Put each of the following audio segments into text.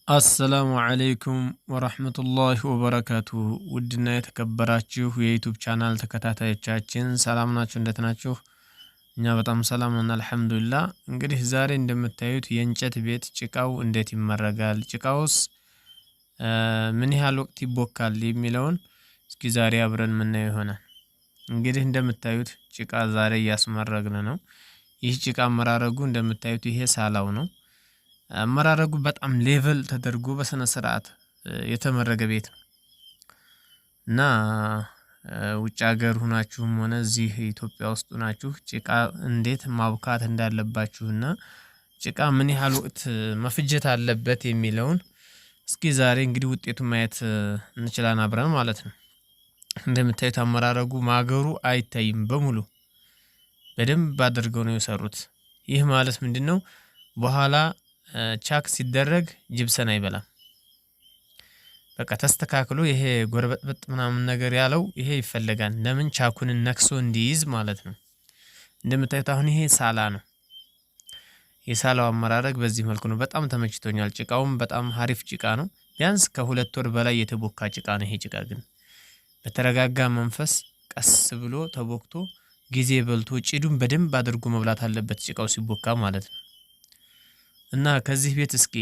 አሰላሙ አለይኩም ወራህመቱላሂ ወበረካቱ። ውድና የተከበራችሁ የዩቲዩብ ቻናል ተከታታዮቻችን ሰላም ናችሁ? እንዴት ናችሁ? እኛ በጣም ሰላም ነን አልሐምዱሊላህ። እንግዲህ ዛሬ እንደምታዩት የእንጨት ቤት ጭቃው እንዴት ይመረጋል፣ ጭቃውስ ምን ያህል ወቅት ይቦካል የሚለውን እስኪ ዛሬ አብረን የምናየው ይሆናል። እንግዲህ እንደምታዩት ጭቃ ዛሬ እያስመረግን ነው። ይህ ጭቃ አመራረጉ እንደምታዩት ይሄ ሳላው ነው። አመራረጉ በጣም ሌቭል ተደርጎ በስነ ስርዓት የተመረገ ቤት ነው እና ውጭ ሀገር ሆናችሁም ሆነ እዚህ ኢትዮጵያ ውስጥ ሆናችሁ ጭቃ እንዴት ማብካት እንዳለባችሁና ጭቃ ምን ያህል ወቅት መፍጀት አለበት የሚለውን እስኪ ዛሬ እንግዲህ ውጤቱን ማየት እንችላለን አብረን ማለት ነው። እንደምታዩት አመራረጉ ማገሩ አይታይም፣ በሙሉ በደንብ አድርገው ነው የሰሩት። ይህ ማለት ምንድነው? በኋላ ቻክ ሲደረግ ጅብሰን አይበላም። በቃ ተስተካክሎ ይሄ ጎርበጥበጥ ምናምን ነገር ያለው ይሄ ይፈልጋል። ለምን ቻኩን ነክሶ እንዲይዝ ማለት ነው። እንደምታዩት አሁን ይሄ ሳላ ነው። የሳላው አመራረግ በዚህ መልኩ ነው። በጣም ተመችቶኛል። ጭቃውም በጣም ሀሪፍ ጭቃ ነው። ቢያንስ ከሁለት ወር በላይ የተቦካ ጭቃ ነው። ይሄ ጭቃ ግን በተረጋጋ መንፈስ ቀስ ብሎ ተቦክቶ ጊዜ በልቶ ጭዱን በደንብ አድርጎ መብላት አለበት ጭቃው ሲቦካ ማለት ነው። እና ከዚህ ቤት እስኪ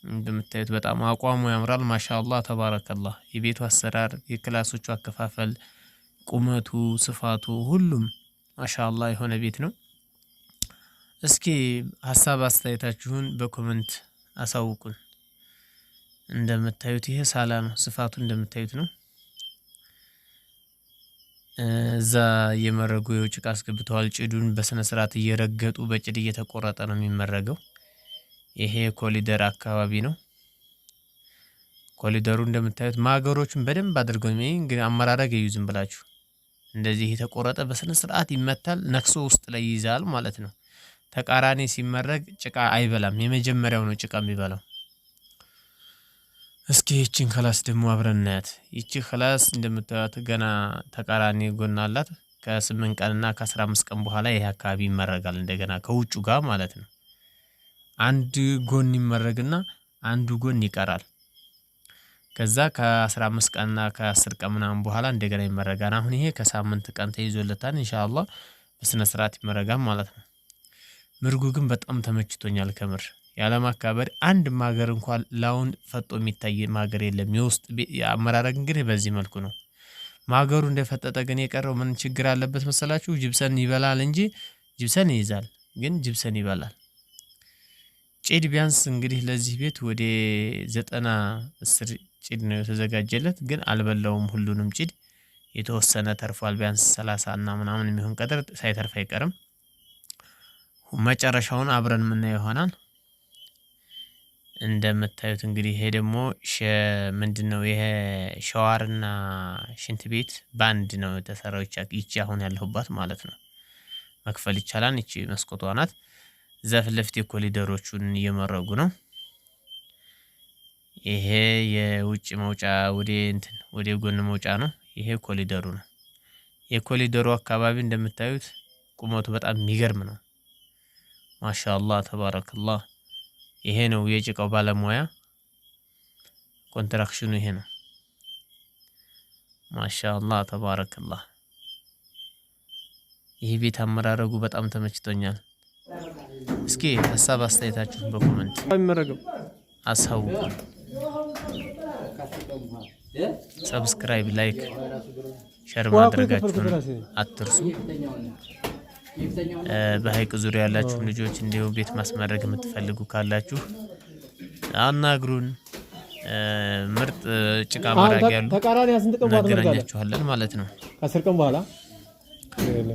እንደምታዩት በጣም አቋሙ ያምራል። ማሻአላህ ተባረከላህ። የቤቱ አሰራር፣ የክላሶቹ አከፋፈል፣ ቁመቱ፣ ስፋቱ ሁሉም ማሻአላህ የሆነ ቤት ነው። እስኪ ሀሳብ አስተያየታችሁን በኮሜንት አሳውቁን። እንደምታዩት ይሄ ሳላ ነው። ስፋቱ እንደምታዩት ነው። እዛ የመረጉ የጭቃ አስገብተዋል። ጭዱን በስነ ስርዓት እየረገጡ በጭድ እየተቆረጠ ነው የሚመረገው። ይሄ ኮሊደር አካባቢ ነው። ኮሊደሩ እንደምታዩት ማገሮቹን በደንብ አድርገው እንግዲህ አመራረግ ይዩዝም ብላችሁ እንደዚህ የተቆረጠ በስነ ስርዓት ይመታል፣ ነክሶ ውስጥ ላይ ይይዛል ማለት ነው። ተቃራኒ ሲመረግ ጭቃ አይበላም። የመጀመሪያው ነው ጭቃ የሚበላው። እስኪ ይቺን ክላስ ደግሞ አብረን እናያት። ይቺ ክላስ እንደምታዩት ገና ተቃራኒ ጎን አላት። ከ8 ቀንና ከ15 ቀን በኋላ ይሄ አካባቢ ይመረጋል እንደገና ከውጩ ጋር ማለት ነው። አንድ ጎን ይመረግና አንዱ ጎን ይቀራል። ከዛ ከ15 ቀንና ከ10 ቀን ምናምን በኋላ እንደገና ይመረጋል። አሁን ይሄ ከሳምንት ቀን ተይዞለታል። ኢንሻአላህ በስነ ስርዓት ይመረጋል ማለት ነው። ምርጉ ግን በጣም ተመችቶኛል ከምር። ያለማካበር አንድ ማገር እንኳን ላውን ፈጦ የሚታይ ማገር የለም። የውስጥ አመራረግ እንግዲህ በዚህ መልኩ ነው። ማገሩ እንደፈጠጠ ግን የቀረው ምን ችግር አለበት መሰላችሁ? ጅብሰን ይበላል እንጂ ጅብሰን ይይዛል፣ ግን ጅብሰን ይበላል። ጭድ ቢያንስ እንግዲህ ለዚህ ቤት ወደ 90 ጭድ ነው የተዘጋጀለት፣ ግን አልበላውም ሁሉንም ጭድ። የተወሰነ ተርፏል። ቢያንስ 30 እና ምናምን የሚሆን ቀጥር ሳይተርፍ አይቀርም። መጨረሻውን አብረን የምናየው ይሆናል። እንደምታዩት እንግዲህ ይሄ ደግሞ ምንድነው? ይሄ ሻዋርና ሽንት ቤት ባንድ ነው የተሰራው። ይቺ አሁን ያለሁባት ማለት ነው። መክፈል ይቻላል። ይቺ መስኮቷ ናት። ዛፍ ለፍት የኮሊደሮቹን እየመረጉ ነው። ይሄ የውጭ መውጫ ወደ ጎን መውጫ ነው። ይሄ ኮሊደሩ ነው። የኮሊደሩ አካባቢ እንደምታዩት ቁመቱ በጣም የሚገርም ነው። ማሻአላህ ተባረከላህ። ይሄ ነው የጭቃው ባለሙያ። ኮንትራክሽኑ ይሄ ነው። ማሻአላህ ተባረከላህ። ይሄ ቤት አመራረጉ በጣም ተመችቶኛል። እስኪ ሀሳብ አስተያየታችሁን በኮሜንት አሳውቁን። ሰብስክራይብ፣ ላይክ፣ ሼር ማድረጋችሁን አትርሱ። በሀይቅ ዙሪያ ያላችሁ ልጆች እንዲሁ ቤት ማስመረግ የምትፈልጉ ካላችሁ አናግሩን። ምርጥ ጭቃ መራግ ያሉ እናገናኛችኋለን ማለት ነው። ከ10 ቀን በኋላ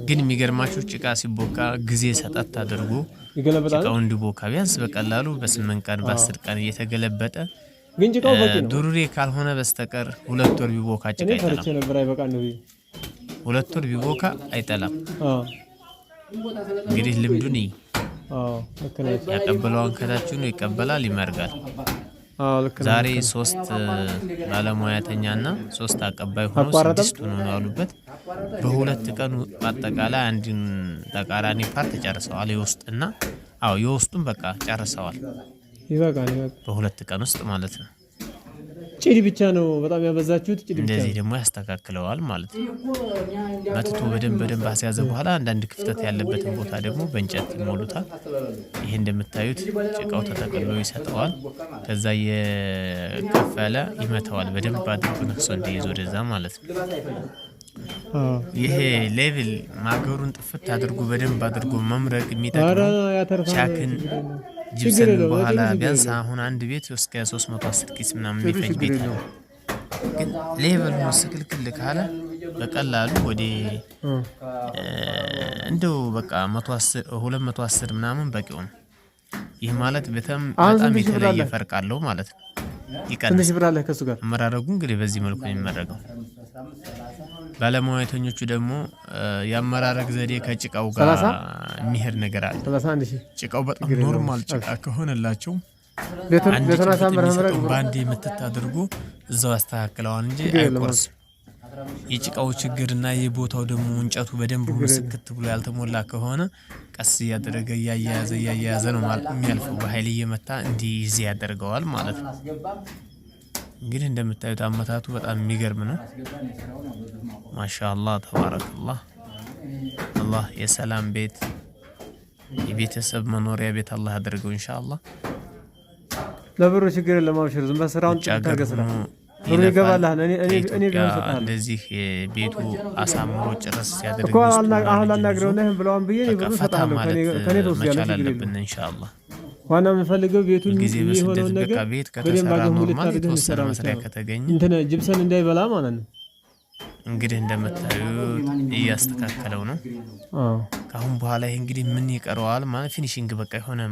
ግን የሚገርማችሁ ጭቃ ሲቦካ ጊዜ ሰጠት አድርጎ ጭቃው እንዲቦካ ቢያንስ በቀላሉ በ8 ቀን በ10 ቀን እየተገለበጠ ግን ጭቃው በቂ ነው። ዱሩሪ ካልሆነ በስተቀር 2 ወር ቢቦካ ጭቃ አይጠላም። 2 ወር ቢቦካ አይጠላም። እንግዲህ ልምዱን ያቀበለውን ከታችሁ ነው ይቀበላል፣ ይመርጋል። ዛሬ 3 ባለሙያተኛና 3 አቀባይ ሆኖ 6 ሆኖ ያሉበት በሁለት ቀን አጠቃላይ አንድን ተቃራኒ ፓርት ጨርሰዋል። የውስጥና የውስጡን በቃ ጨርሰዋል። ይበቃል። በሁለት ቀን ውስጥ ማለት ነው። ጭድ ብቻ ነው በጣም ያበዛችሁት። ጭድ ብቻ እንደዚህ ደግሞ ያስተካክለዋል ማለት ነው። መጥቶ በደንብ አስያዘ በኋላ አንዳንድ ክፍተት ያለበትን ቦታ ደግሞ በእንጨት ይሞሉታል። ይሄ እንደምታዩት ጭቃው ተጠቅልሎ ይሰጠዋል። ከዛ የከፍ ያለ ይመታዋል በደንብ አድርጎ ነክሶ እንዲይዝ ወደዛ ማለት ነው። ይሄ ሌቭል ማገሩን ጥፍት አድርጎ በደንብ አድርጎ መምረቅ የሚጠቅመው ቻክን ጅብሰን በኋላ ቢያንስ አሁን አንድ ቤት እስከ 310 ኪስ ምናምን የሚፈጅ ቤት ነው። ግን ሌቭል ነው ስክልክል ካለ በቀላሉ ወደ እንደው በቃ 210 ምናምን በቂው ነው። ይህ ማለት በጣም የተለየ ፈርቅ አለው ማለት ነው። ትንሽ ብር አለ ከሱ ጋር አመራረጉ እንግዲህ በዚህ መልኩ ነው የሚመረገው። ባለሙያተኞቹ ደግሞ የአመራረግ ዘዴ ከጭቃው ጋር የሚሄድ ነገር አለ። ጭቃው በጣም ኖርማል ጭቃ ከሆነላቸው በአንድ የምትት አድርጎ እዛው ያስተካክለዋል እንጂ አይቆርስም። የጭቃው ችግርና የቦታው ደግሞ እንጨቱ በደንብ መስክት ብሎ ያልተሞላ ከሆነ ቀስ እያደረገ እያያያዘ ነው ማለት የሚያልፈው። በኃይል እየመታ እንዲይዝ ያደርገዋል ማለት ነው። እንግዲህ እንደምታዩት አመታቱ በጣም የሚገርም ነው። ማሻአላህ ተባረከላህ። አላህ የሰላም ቤት የቤተሰብ መኖሪያ ቤት አላህ ያደርገው ኢንሻአላህ። ለብሩ ችግር ለማብሸር ዝም በስራውን ታገስላ ብሩ ይገባልህ። እኔ ቢሆን ሰጣለሁ። እንደዚህ ቤቱ አሳምሮ ጭርስ ሲያደርግ እኮ አሁን አናግረውልህ ብለዋን ብዬ ብሩ ሰጣለሁ። ከኔ ተወስያለህ አለብን ኢንሻአላህ። ዋና የምፈልገው ቤቱን የሚሆነው ነገር ቤት ከተሰራ ኖርማል የተወሰነ መስሪያ ከተገኘ እንትን ጅብሰን እንዳይበላ ማለት ነው። እንግዲህ እንደምታዩት እያስተካከለው ነው። ካሁን በኋላ ይሄ እንግዲህ ምን ይቀረዋል ማለት ፊኒሺንግ በቃ የሆነ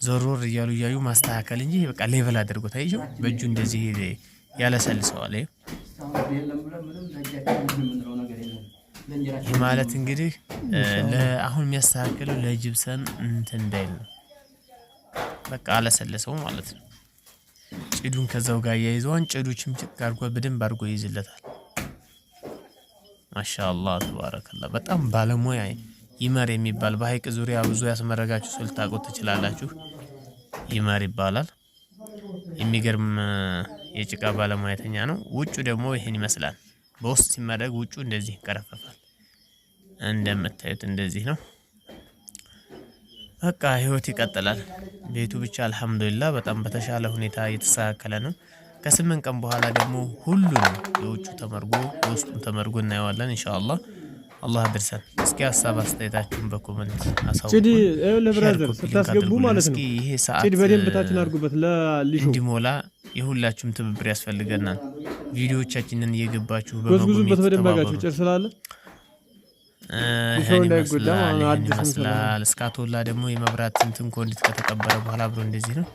ዞሮር እያዩ ማስተካከል እንጂ በቃ ሌቭል አድርጎ ታይጆ በእጁ እንደዚህ ያለሰልሰዋል። ይህ ማለት እንግዲህ ለአሁን የሚያስተካክለው ለጅብሰን እንትን እንዳይል ነው። በቃ አለሰለሰው ማለት ነው። ጭዱን ከዛው ጋር ያይዘዋን ጭዶችም ጭቅ አድርጎ በደንብ አድርጎ ይይዝለታል። ማሻአላህ ተባረከላህ። በጣም ባለሙያ ይመር የሚባል በሐይቅ ዙሪያ ብዙ ያስመረጋችሁ ሰው ልታውቁት ትችላላችሁ። ይመር ይባላል። የሚገርም የጭቃ ባለሙያተኛ ነው። ውጩ ደግሞ ይሄን ይመስላል። በውስጥ ሲመረግ ውጩ እንደዚህ ይከረፈፋል። እንደምታዩት እንደዚህ ነው። በቃ ህይወት ይቀጥላል። ቤቱ ብቻ አልহামዱሊላህ በጣም በተሻለ ሁኔታ እየተስተካከለ ነው። ከ8 ቀን በኋላ ደግሞ ሁሉንም የውጩ ተመርጎ የውስጡን ተመርጎ እናየዋለን ኢንሻአላህ። አላህ ያድርሰን። እስኪ ሐሳብ አስተያየታችሁን በኮሜንት አሳውቁ። ጭዲ ለብራዘር ስታስገቡ ማለት ነው። ጭዲ በደንብ ታችን አድርጉበት ለሊሾ እንዲሞላ የሁላችሁም ትብብር ያስፈልገናል። ቪዲዮዎቻችንን እየገባችሁ በመጎብኘት በደንብ አጋችሁ ጭር ስላለ ይሄን እንዳይጎዳ አዲስ ይመስላል። እስካቶላ ደግሞ የመብራት እንትን ኮንዲት ከተቀበረ በኋላ አብሮ እንደዚህ ነው።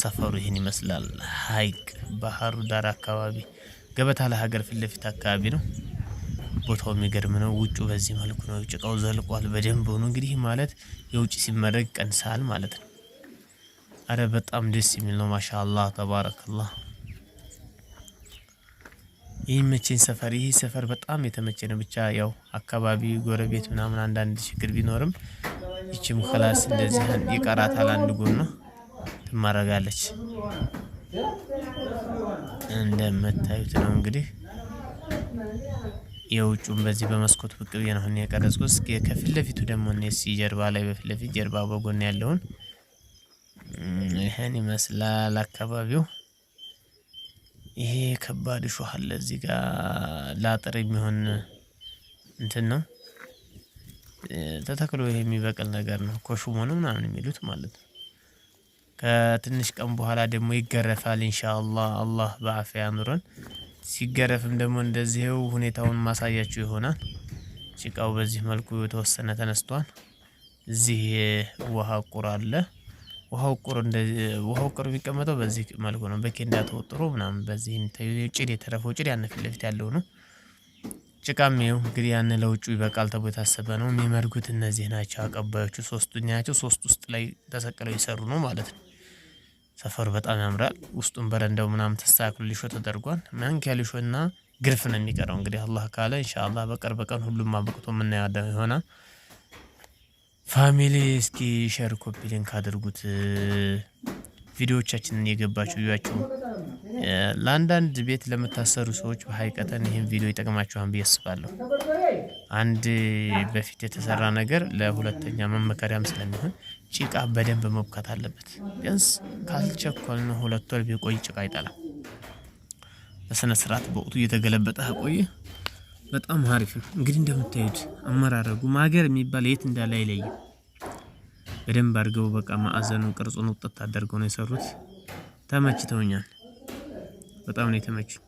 ሰፈሩ ይሄን ይመስላል። ሐይቅ ባህሩ ዳር አካባቢ ገበታ ለሀገር ፊት ለፊት አካባቢ ነው። ቦታው የሚገርም ነው። ውጩ በዚህ መልኩ ነው። ጭቃው ዘልቋል በደንብ ሆኖ እንግዲህ ማለት የውጭ ሲመረግ ቀንሳል ማለት ነው። አረ በጣም ደስ የሚል ነው። ማሻአላህ ተባረከላህ። ይመቸኝ ሰፈር ይሄ ሰፈር በጣም የተመቸ ነው። ብቻ ያው አካባቢ ጎረቤት ምናምን አንዳንድ ችግር ቢኖርም ይችም خلاص እንደዚህ ይቀራታል። አንድ ጎን ነው ትማረጋለች። እንደምታዩት ነው እንግዲህ የውጩን በዚህ በመስኮት ብቅ ብዬ ነው የቀረጽኩት። እስኪ ከፊት ለፊቱ ደግሞ እነሱ ጀርባ ላይ በፊት ለፊት ጀርባ በጎን ያለውን ይሄን ይመስላል አካባቢው። ይሄ ከባድ ሾህ አለ እዚህ ጋር ላጥር የሚሆን እንትን ነው ተተክሎ ይሄ የሚበቅል ነገር ነው። ኮሽሞን ምናምን የሚሉት ማለት ነው። ከትንሽ ቀን በኋላ ደግሞ ይገረፋል ኢንሻአላህ። አላህ በአፊያ ያኑረን። ሲገረፍም ደግሞ እንደዚህው ሁኔታውን ማሳያችሁ ይሆናል። ጭቃው በዚህ መልኩ የተወሰነ ተነስቷል። እዚህ ውሃ ቁር አለ። ውሃው ቁር የሚቀመጠው በዚህ መልኩ ነው። በኬንዳ ተወጥሮ ምናምን በዚህ ጭድ የተረፈው ጭድ ያን ፊት ለፊት ያለው ነው። ጭቃም ይኸው እንግዲህ ያን ለውጩ ይበቃል ተብሎ የታሰበ ነው። የሚመርጉት እነዚህ ናቸው አቀባዮቹ። ሶስቱኛ ናቸው። ሶስት ውስጥ ላይ ተሰቅለው ይሰሩ ነው ማለት ነው። ሰፈሩ በጣም ያምራል። ውስጡን በረንዳው ምናምን ተስተካክሎ ሊሾ ተደርጓል። ማንኪያ ሊሾና ግርፍ ነው የሚቀረው። እንግዲህ አላህ ካለ ኢንሻአላህ በቅርብ ቀን ሁሉም አብቅቶ የምናየው ይሆናል። ፋሚሊ እስኪ ሼር ኮፒ ሊንክ አድርጉት። ቪዲዮዎቻችንን የገባችሁ እዩዋቸው። ለአንዳንድ ቤት ለምታሰሩ ሰዎች በሐቂቀተን ይህን ቪዲዮ ይጠቅማችኋል ብዬ አስባለሁ። አንድ በፊት የተሰራ ነገር ለሁለተኛ መመከሪያም ስለሚሆን ጭቃ በደንብ መብካት አለበት። ቢያንስ ካልቸኮልን 2 ወር ቢቆይ ጭቃ አይጠላም። በስነ ስርዓት በወቅቱ እየተገለበጠ ቆየ። በጣም አሪፍ ነው። እንግዲህ እንደምታዩት አመራረጉ ማገር የሚባል የት እንዳለ አይለይም። በደንብ አድርገው በቃ ማዕዘኑን ቅርጹን ውጥት አድርገው ነው የሰሩት። ተመችተውኛል። በጣም ነው የተመቹኝ።